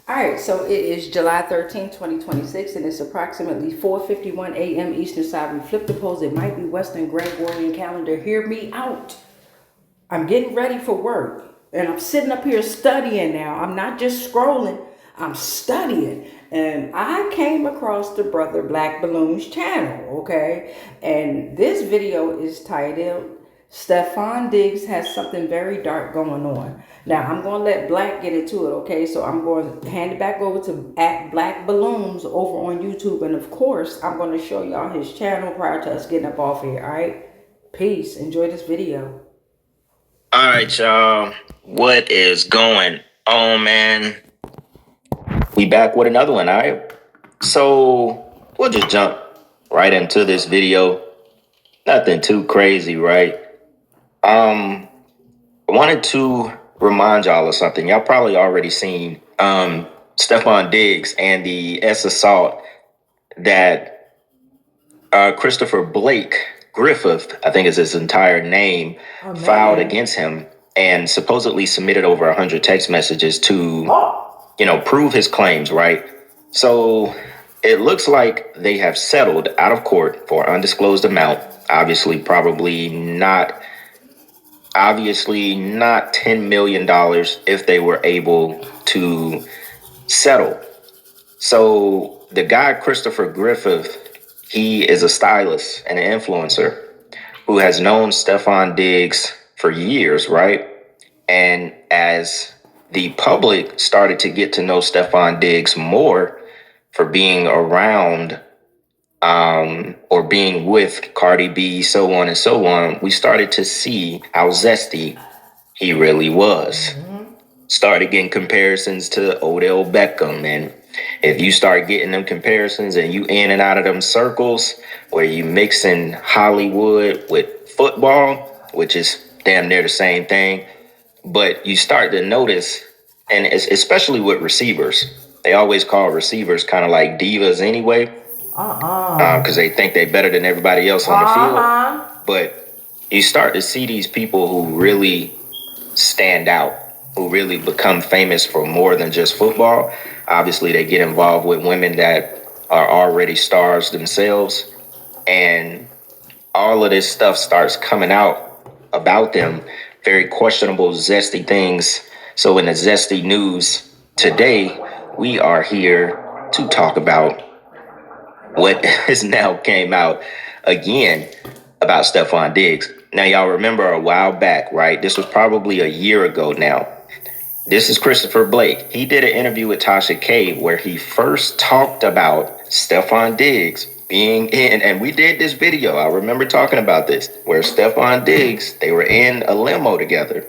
All right, so it is July 13th, 2026, and it's approximately 4:51 a.m. Eastern Side. We flip the polls. It might be Western Gregorian calendar. Hear me out. I'm getting ready for work, and I'm sitting up here studying now. I'm not just scrolling, I'm studying. And I came across the Brother Black Balloon's channel, okay? And this video is titled Stefon Diggs Has Something Very Dark Going On. Now, I'm going to let Black get into it, okay? So I'm going to hand it back over to at Black Balloons over on YouTube. And of course, I'm going to show y'all his channel prior to us getting up off here, all right? Peace. Enjoy this video. All right, y'all. What is going on, man? We back with another one, all right? So we'll just jump right into this video. Nothing too crazy, right? I wanted to remind y'all of something. Y'all probably already seen Stefon Diggs and the assault that Christopher Blake Griffith, I think is his entire name, filed against him and supposedly submitted over 100 text messages to, prove his claims, right? So it looks like they have settled out of court for undisclosed amount. Obviously not $10 million if they were able to settle. So the guy, Christopher Griffith, he is a stylist and an influencer who has known Stefon Diggs for years, right? And as the public started to get to know Stefon Diggs more for being around or being with Cardi B, so on and so on, we started to see how zesty he really was. Started getting comparisons to Odell Beckham. And if you start getting them comparisons and you in and out of them circles where you mixing Hollywood with football, which is damn near the same thing, but you start to notice, and it's especially with receivers, they always call receivers kind of like divas anyway, because they think they're better than everybody else on the field. But you start to see these people who really stand out, who really become famous for more than just football. Obviously, they get involved with women that are already stars themselves, and all of this stuff starts coming out about them. Very questionable, zesty things. So in the zesty news today, we are here to talk about what has now came out again about Stefon Diggs. Now, y'all remember a while back, right? This was probably a year ago now. This is Christopher Blake. He did an interview with Tasha K where he first talked about Stefon Diggs being in, and we did this video. I remember talking about this, where Stefon Diggs, they were in a limo together,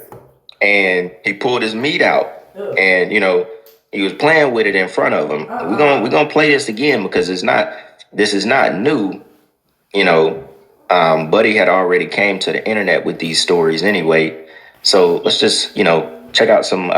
and he pulled his meat out, and he was playing with it in front of him. We're gonna play this again because this is not new. Buddy had already came to the internet with these stories anyway. So let's just check out some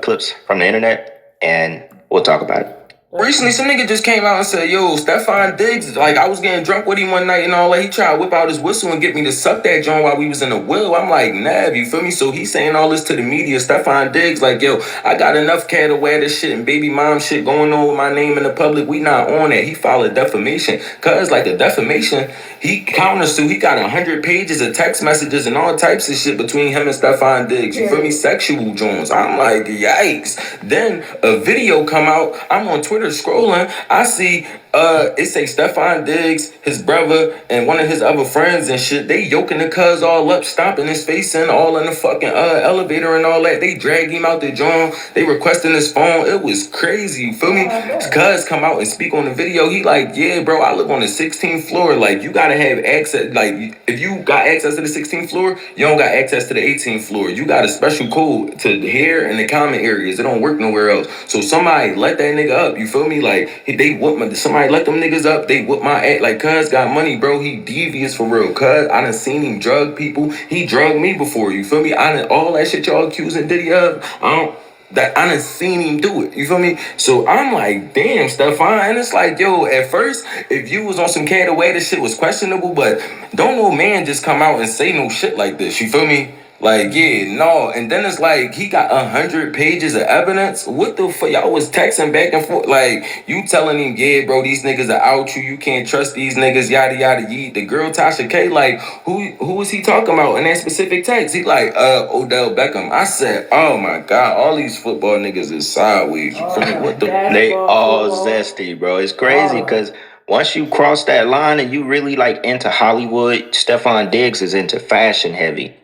clips from the internet, and we'll talk about it. Recently, some nigga just came out and said, yo, Stefon Diggs, like, I was getting drunk with him one night and all that. He tried to whip out his whistle and get me to suck that joint while we was in the wheel. I'm like, nah, you feel me? So he's saying all this to the media. Stefon Diggs, like, yo, I got enough cat aware this shit and baby mom shit going on with my name in the public. We not on that. He filed a defamation. Cause, like, the defamation, he countersued. He got 100 pages of text messages and all types of shit between him and Stefon Diggs. You feel me? Sexual joints. I'm like, yikes. Then a video come out. I'm on Twitter scrolling, I see it say Stefon Diggs, his brother, and one of his other friends and shit. They yoking the cuz all up, stomping his face in, all in the fucking elevator and all that. They drag him out the joint. They requesting his phone. It was crazy. You feel me? Cuz come out and speak on the video. He like, yeah, bro, I live on the 16th floor. Like, you gotta have access. Like, if you got access to the 16th floor, you don't got access to the 18th floor. You got a special code to here in the common areas. It don't work nowhere else. So somebody let that nigga up. You feel me? Like, they whoop somebody let them niggas up. They whoop my ass. Like, cuz got money, bro. He devious for real. Cuz I done seen him drug people. He drugged me before. You feel me? I done all that shit y'all accusing Diddy of. I done seen him do it. You feel me? So I'm like, damn, Stefon. And it's like, yo, at first, if you was on some cat away, this shit was questionable. But don't no man just come out and say no shit like this. You feel me? Like, yeah, no. And then it's like he got 100 pages of evidence. What the fuck? Y'all was texting back and forth. Like, you telling him, yeah, bro, these niggas are out you can't trust these niggas, yada yada yee. The girl Tasha K, like, who was he talking about in that specific text? He like, Odell Beckham. I said, oh my God, all these football niggas is sideways. You feel me? What the They all zesty, bro. It's crazy because once you cross that line and you really like into Hollywood, Stefon Diggs is into fashion heavy.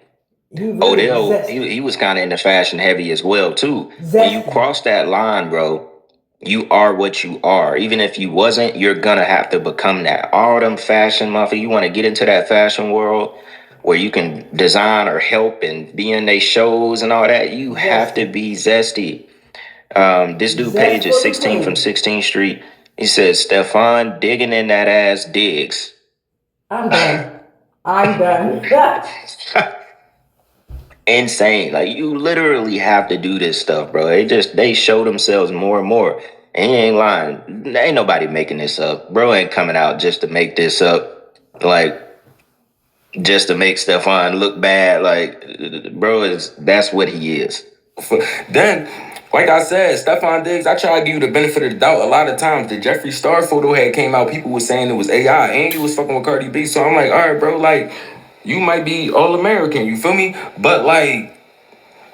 Odell, he was kind of into fashion heavy as well too. When you cross that line, bro, you are what you are. Even if you wasn't, you're gonna have to become that. All them fashion motherfuckers, you want to get into that fashion world where you can design or help and be in their shows and all that. You have to be zesty. This dude page is 16 from 16th Street. He says Stefon digging in that ass Diggs. I'm done. I'm done. Insane. Like, you literally have to do this stuff, bro. They show themselves more and more. And he ain't lying. Ain't nobody making this up. Bro ain't coming out just to make this up. Like, just to make Stefon look bad. Like, bro that's what he is. Then, like I said, Stefon Diggs, I try to give you the benefit of the doubt. A lot of times, the Jeffree Star photo had came out, people were saying it was AI, and you was fucking with Cardi B. So I'm like, all right, bro, like, you might be all-American, you feel me? But, like,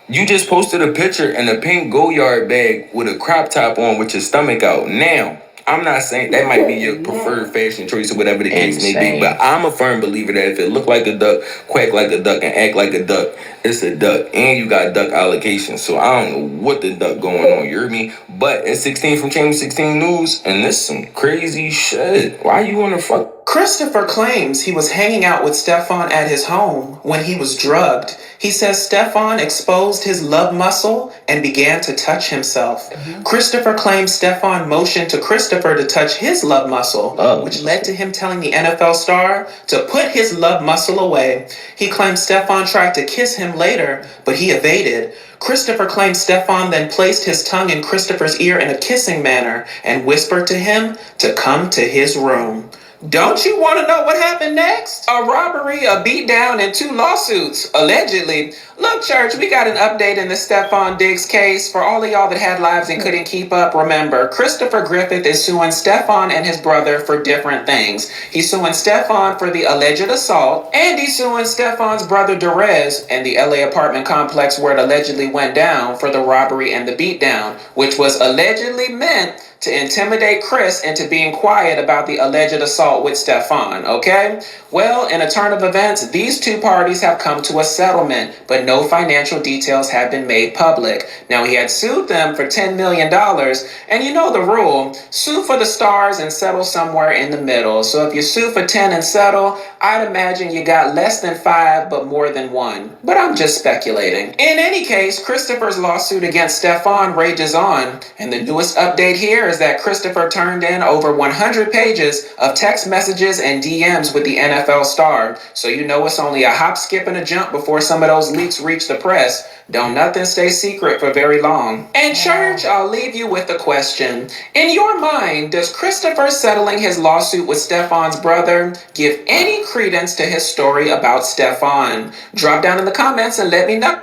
you just posted a picture in a pink Goyard bag with a crop top on with your stomach out. Now, I'm not saying that might be your preferred fashion choice or whatever the case may be, but I'm a firm believer that if it look like a duck, quack like a duck, and act like a duck, it's a duck, and you got duck allocation. So I don't know what the duck going on, you heard me? But it's 16 from Channel 16 News, and this some crazy shit. Why you wanna fuck? Christopher claims he was hanging out with Stefon at his home when he was drugged. He says Stefon exposed his love muscle and began to touch himself. Christopher claims Stefon motioned to Christopher to touch his love muscle, which led to him telling the NFL star to put his love muscle away. He claims Stefon tried to kiss him later, but he evaded. Christopher claims Stefon then placed his tongue in Christopher's ear in a kissing manner and whispered to him to come to his room. Don't you want to know what happened next? A robbery, a beatdown, and 2 lawsuits, allegedly. Look, church, we got an update in the Stefon Diggs case. For all of y'all that had lives and couldn't keep up, remember, Christopher Griffith is suing Stefon and his brother for different things. He's suing Stefon for the alleged assault, and he's suing Stefon's brother Derez and the LA apartment complex where it allegedly went down for the robbery and the beatdown, which was allegedly meant to intimidate Chris into being quiet about the alleged assault with Stefon, okay? Well, in a turn of events, these 2 parties have come to a settlement, but no financial details have been made public. Now, he had sued them for $10 million, and you know the rule, sue for the stars and settle somewhere in the middle. So if you sue for 10 and settle, I'd imagine you got less than 5, but more than 1. But I'm just speculating. In any case, Christopher's lawsuit against Stefon rages on, and the newest update here is that Christopher turned in over 100 pages of text messages and DMs with the NFL star. So you know it's only a hop, skip, and a jump before some of those leaks reach the press. Don't nothing stay secret for very long. And church, I'll leave you with a question. In your mind, does Christopher settling his lawsuit with Stefon's brother give any credence to his story about Stefon? Drop down in the comments and let me know.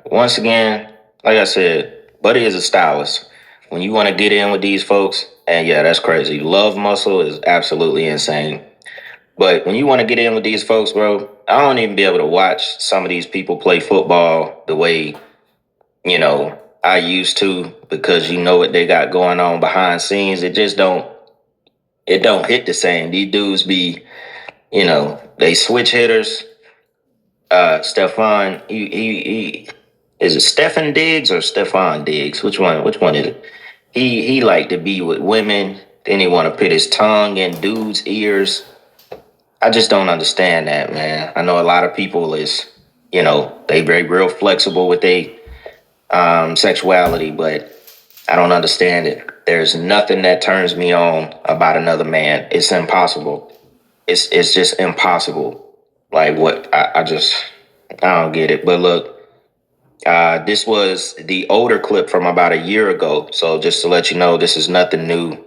Once again, like I said, Buddy is a stylist. When you want to get in with these folks, and yeah, that's crazy. Love muscle is absolutely insane. But when you want to get in with these folks, bro, I don't even be able to watch some of these people play football the way, I used to, because you know what they got going on behind scenes. It don't hit the same. These dudes be, they switch hitters. Stefon, he is it Stefon Diggs or Stefon Diggs? Which one is it? He like to be with women, then he want to put his tongue in dudes' ears. I just don't understand that, man. I know a lot of people is, they very real flexible with their sexuality, but I don't understand it. There's nothing that turns me on about another man. It's impossible. It's just impossible. Like what? I don't get it. But look, this was the older clip from about a year ago. So just to let you know, this is nothing new.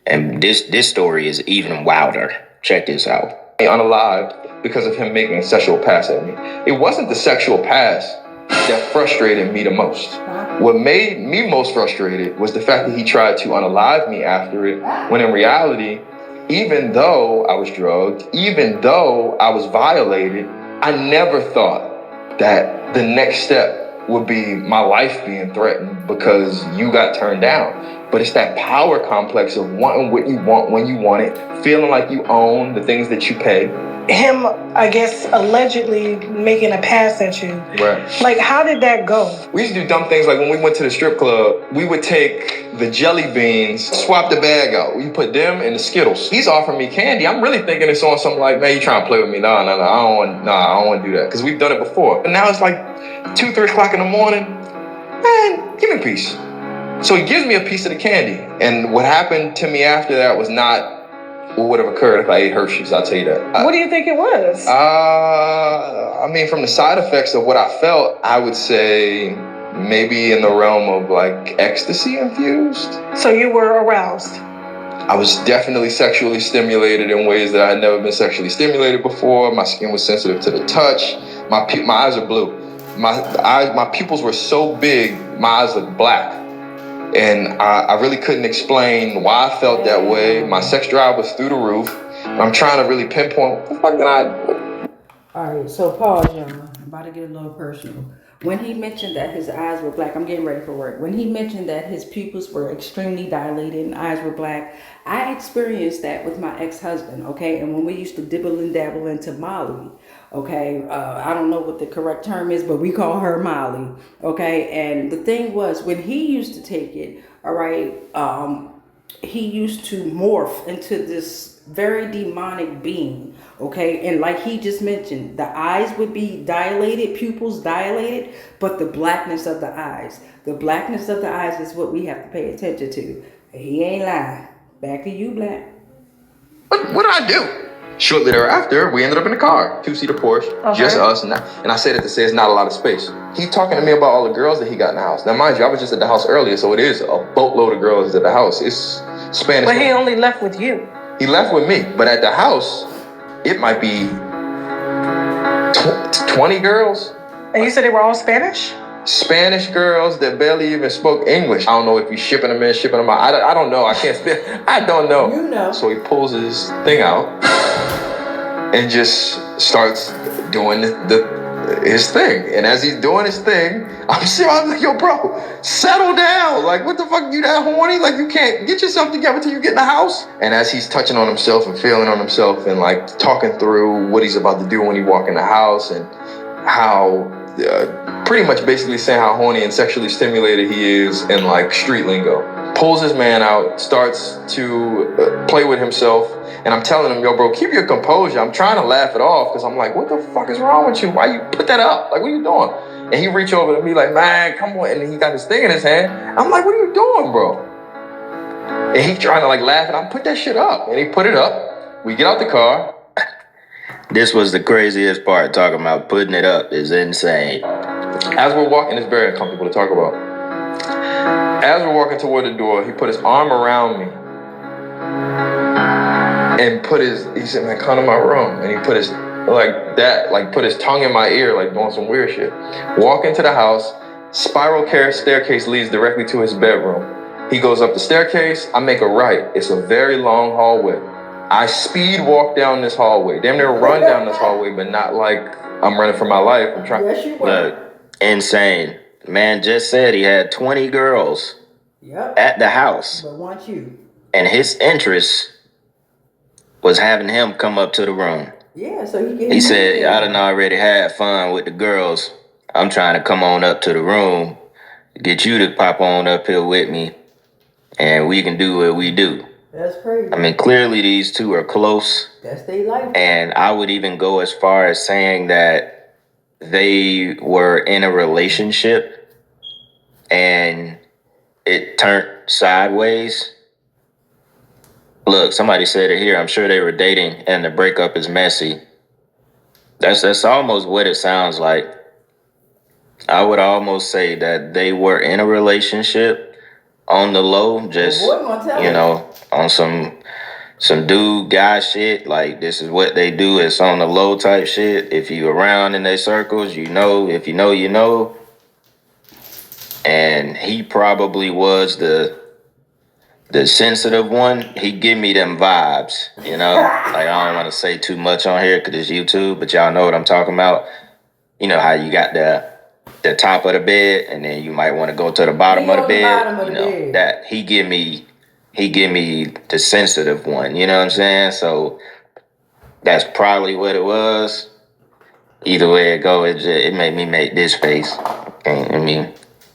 And this story is even wilder. Check this out. unalived because of him making a sexual pass at me. It wasn't the sexual pass that frustrated me the most. What made me most frustrated was the fact that he tried to unalive me after it, when in reality, even though I was drugged, even though I was violated, I never thought that the next step would be my life being threatened because you got turned down. But it's that power complex of wanting what you want when you want it, feeling like you own the things that you pay. Him, I guess, allegedly making a pass at you. Right. Like, how did that go? We used to do dumb things like when we went to the strip club, we would take the jelly beans, swap the bag out. We put them in the Skittles. He's offering me candy. I'm really thinking it's on something like, man, you trying to play with me? No, I don't want to do that. Because we've done it before. But now it's like 2, 3 o'clock in the morning. Man, give me a piece. So he gives me a piece of the candy. And what happened to me after that was not what would have occurred if I ate Hershey's, I'll tell you that. What do you think it was? I mean, from the side effects of what I felt, I would say maybe in the realm of like ecstasy infused. So you were aroused? I was definitely sexually stimulated in ways that I had never been sexually stimulated before. My skin was sensitive to the touch. My eyes are blue. My pupils were so big, my eyes looked black. And I really couldn't explain why I felt that way. My sex drive was through the roof. I'm trying to really pinpoint what the fuck did I... All right, so pause, y'all. I'm about to get a little personal. When he mentioned that his eyes were black, I'm getting ready for work. When he mentioned that his pupils were extremely dilated and eyes were black, I experienced that with my ex-husband, okay? And when we used to dibble and dabble into Molly, okay? I don't know what the correct term is, but we call her Molly, okay? And the thing was, when he used to take it, all right, he used to morph into this very demonic being, okay? And like he just mentioned, the eyes would be dilated, pupils dilated, but the blackness of the eyes is what we have to pay attention to. He ain't lying. Back to you, Black. What did I do? Shortly thereafter, we ended up in a car, 2-seater Porsche, just us. And I say that to say it's not a lot of space. He's talking to me about all the girls that he got in the house. Now, mind you, I was just at the house earlier, so it is a boatload of girls at the house. It's Spanish. But he only left with you. He left with me, but at the house, it might be 20 girls. And you said they were all Spanish? Spanish girls that barely even spoke English. I don't know if he's shipping them in, shipping them out. I don't know. I can't spit. I don't know. You know. So he pulls his thing out and just starts doing his thing. And as he's doing his thing, I'm like, yo, bro, settle down. Like, what the fuck, you that horny? Like, you can't get yourself together till you get in the house. And as he's touching on himself and feeling on himself and like talking through what he's about to do when he walk in the house and how pretty much basically saying how horny and sexually stimulated he is in like street lingo. Pulls his man out, starts to play with himself. And I'm telling him, yo, bro, keep your composure. I'm trying to laugh it off because I'm like, what the fuck is wrong with you? Why you put that up? Like, what are you doing? And he reach over to me like, man, come on. And he got this thing in his hand. I'm like, what are you doing, bro? And he trying to like laugh and I put that shit up. And he put it up. We get out the car. This was the craziest part. Talking about putting it up is insane. As we're walking, it's very uncomfortable to talk about. As we're walking toward the door, he put his arm around me and he said, man, come to my room. And he put his, put his tongue in my ear, like doing some weird shit. Walk into the house, spiral staircase leads directly to his bedroom. He goes up the staircase, I make a right. It's a very long hallway. I speed walk down this hallway. Damn near run down this hallway, but not like I'm running for my life. I'm trying. Yes, you were. Look, insane. Man just said he had 20 girls at the house. But want you. And his interest was having him come up to the room. Yeah, so he said, I done already had fun with the girls. I'm trying to come on up to the room, get you to pop on up here with me, and we can do what we do. That's crazy. I mean, clearly these two are close. That's their life. And I would even go as far as saying that they were in a relationship and it turned sideways. Look, somebody said it here. I'm sure they were dating and the breakup is messy. That's almost what it sounds like. I would almost say that they were in a relationship on the low, just, on some some dude guy shit. Like, this is what they do. It's on the low type shit. If you around in their circles, you know. If you know, you know. And he probably was the sensitive one. He give me them vibes, you know. Like, I don't want to say too much on here because it's YouTube, but y'all know what I'm talking about. You know how you got the top of the bed, and then you might want to go to the bottom of the bed. You know that he give me the sensitive one. You know what I'm saying? So that's probably what it was. Either way it go, it made me make this face. I mean,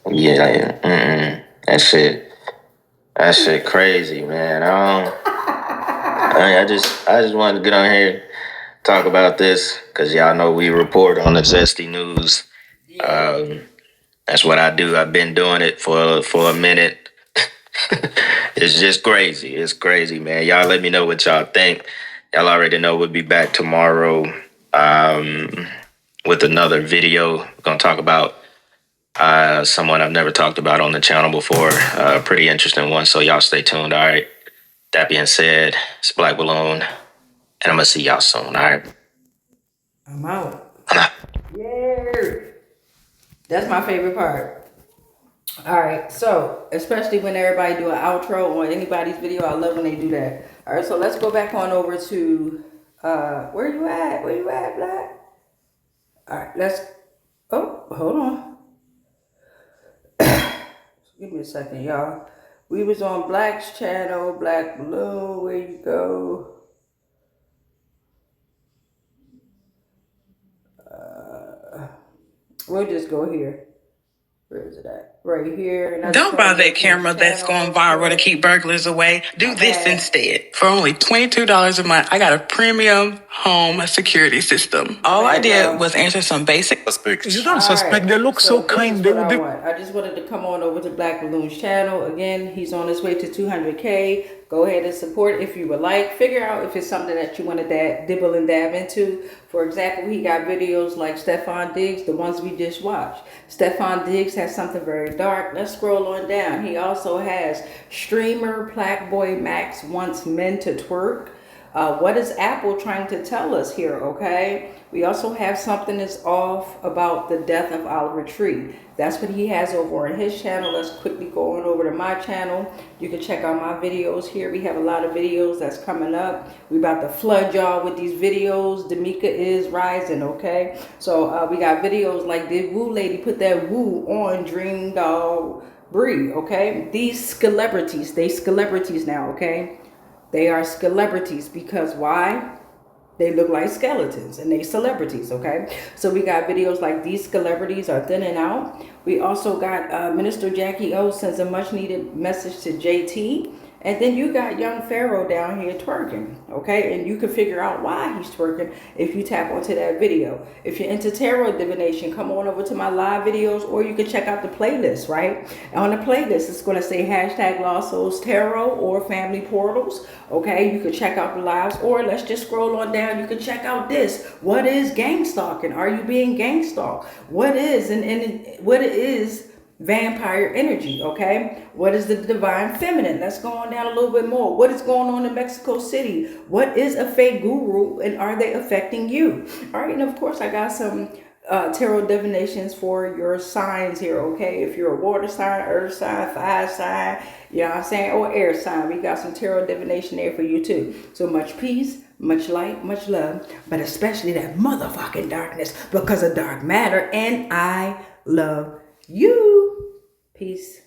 yeah, that shit crazy, man. I just wanted to get on here, talk about this, because y'all know we report on the Zesty News. That's what I do. I've been doing it for a minute. It's just crazy. It's crazy, man. Y'all let me know what y'all think. Y'all already know we'll be back tomorrow with another video. We're going to talk about someone I've never talked about on the channel before. A pretty interesting one, so y'all stay tuned, all right? That being said, it's Black Balloon, and I'm going to see y'all soon, all right? I'm out. Yeah. That's my favorite part. All right, so especially when everybody do an outro on anybody's video, I love when they do that. All right, so let's go back on over to where you at? Where you at, Black? All right, hold on. Give me a second, y'all. We was on Black's channel, Black Balloon. Where you go? We'll just go here. Where is it at? Right here. And don't buy that camera that's going viral to keep burglars away. Do this instead. For only $22 a month, I got a premium home security system. All I did was answer some basic suspects. You don't suspect. They look so kind. I just wanted to come on over to Black Balloon's channel. Again, he's on his way to 200K. Go ahead and support if you would like. Figure out if it's something that you want to dibble and dab into. For example, he got videos like STEFON DIGGS, the ones we just watched. STEFON DIGGS has something very dark. Let's scroll on down. He also has streamer Black Boy Max wants men to twerk. What is Apple trying to tell us here, okay? We also have something that's off about the death of Oliver Tree. That's what he has over on his channel. Let's quickly go on over to my channel. You can check out my videos here. We have a lot of videos that's coming up. We about to flood y'all with these videos. D'Amica is rising, okay? So we got videos like did Woo Lady put that woo on Dream Dog Bree, okay? These celebrities, they celebrities now, okay? They are celebrities because why? They look like skeletons and they celebrities, okay? So we got videos like these celebrities are thinning out. We also got Minister Jackie O sends a much needed message to JT. And then you got young Pharaoh down here twerking, okay? And you can figure out why he's twerking if you tap onto that video. If you're into tarot divination, come on over to my live videos, or you can check out the playlist, right? On the playlist, it's going to say hashtag Lost Souls Tarot or Family Portals, okay? You can check out the lives, or let's just scroll on down. You can check out this. What is gang stalking? Are you being gang stalked? What is, and what is vampire energy, okay? What is the divine feminine? Let's go on down a little bit more. What is going on in Mexico City? What is a fake guru, and are they affecting you? All right, and of course I got some tarot divinations for your signs here, okay? If you're a water sign, earth sign, fire sign, you know what I'm saying, or air sign, we got some tarot divination there for you too. So much peace, much light, much love, but especially that motherfucking darkness, because of dark matter, and I love you. Peace.